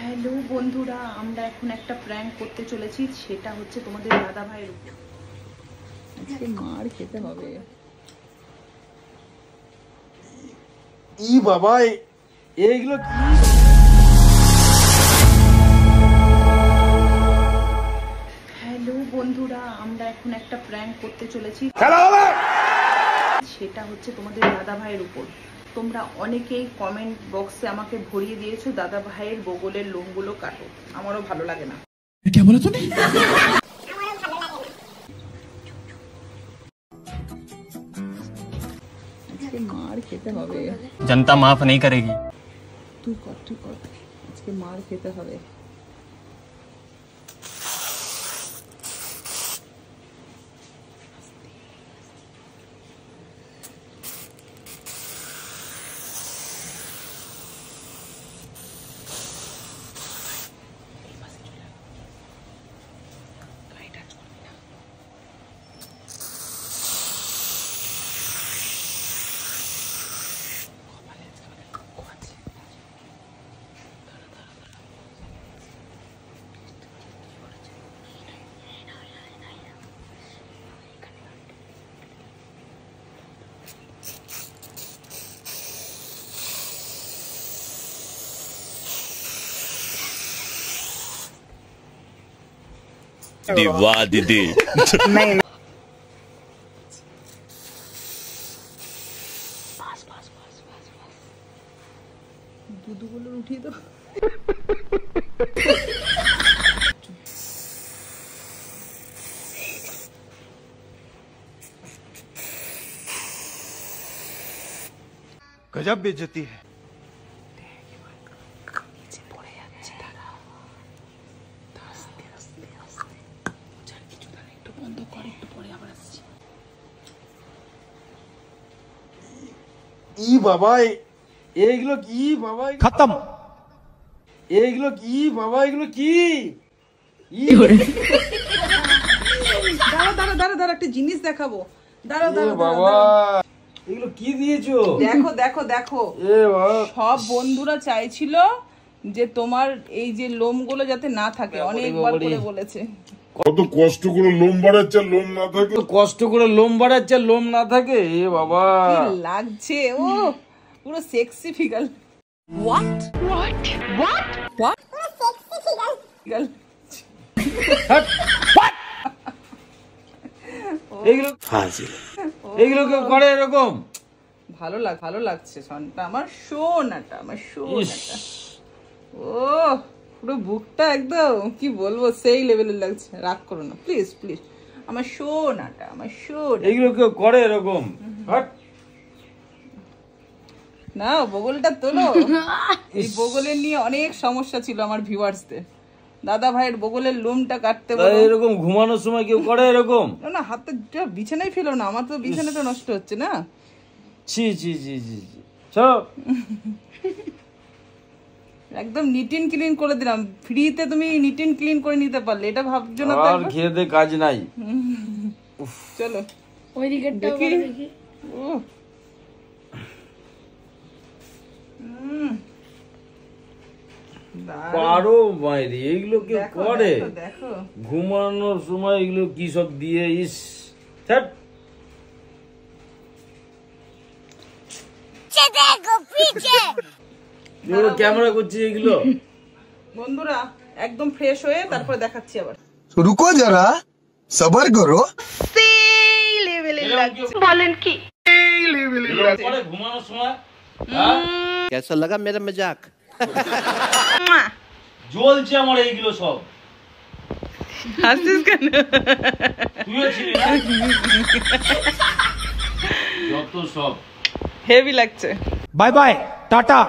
Hello বন্ধুরা, আমরা এখন একটা প্র্যাঙ্ক করতে চলেছি, সেটা হচ্ছে তোমাদের দাদা ভাইয়ের উপর। আজকে মার খেতে হবে। ই বাবা, এইগুলো কি? হ্যালো বন্ধুরা, আমরা এখন একটা প্র্যাঙ্ক করতে চলেছি, সেটা হচ্ছে তোমাদের দাদা ভাইয়ের উপর। তোমরা অনেকেই কমেন্ট বক্সে আমাকে ভরিয়ে দিয়েছো দাদা ভাইয়ের বগলের লোমগুলো কাটো। আমারও ভালো লাগে না। क्या बोला तूने? আজকে মার খেতে হবে। जनता माफ नहीं करेगी। তুই কর আজকে মার খেতে হবে। वाह दीदी। नहीं दूध गुलो उठी तो गजब बेइज्जती है। ই বাবা, এইগুলো কি বাবা? খতম। এইগুলো কি বাবা? এগুলো কি? দাঁড়া একটা জিনিস দেখাবো। দাঁড়া বাবা, এগুলো কি দিয়েছো? দেখো এ বাবা, সব বন্ধুরা চাইছিল যে তোমার এই যে লোমগুলো যাতে না থাকে, অনেকবার করে বলেছে। কত কষ্ট করে লোম বাড়াচ্ছে, লোম না থাকে। কষ্ট করে লোম বাড়াচ্ছে, লোম না থাকে। এ বাবা, কি লাগছে! ও পুরো সেক্সি ফিগার। What figure. এইগুলো ফাজিল। এইগুলো কেউ করে এরকম? ভালো লাগছে সনটা, আমার সোনাটা। ও পুরো বুকটা একদম কি বলবো, সেই লেভেলের লাগছে। রাগ করো না প্লিজ। আমার সোনাটা। এইগুলো কেউ করে এরকম? না, বগলটা তোলো। এই বগলের নিয়ে অনেক সমস্যা ছিল আমার ভিউয়ার্সদের। দাদা ভাইয়ের বগলের লোমটা কাটতে বলো। এরকম ঘুমানোর সময় কেউ করে এরকম? না হাতে বিছানায় ফেলো না, আমার তো বিছানাটা নষ্ট হচ্ছে না। ছি চলো। একদম নিট এন্ড ক্লিন করে দিলাম ফ্রিতে, তুমি নিট এন্ড ক্লিন করে নিতে পারলে, এটা ভাবছো না? আর খেতে কাজ নাই। চলো ওই দিকেরটা দেখি। পারো মাইরি, এইগুলো কেউ করে? দেখো ঘুমানোর সময় এগুলো কি সব দিয়ে? ইস, ক্যামেরা করছি এগুলো। বন্ধুরা একদম ফ্রেশ হয়ে তারপর দেখাচ্ছি আবার। रुको जरा सबर करो। সেই লেভেলের লাগছে। বলেন কি ঘুমানোর সময় कैसा लगा मेरा मजाक? জ্বলছে আমার এইগুলো সব। হাসিস কেন? তুইও ছিলি না? যত সব হেভি লাগছে। Bye bye Tata.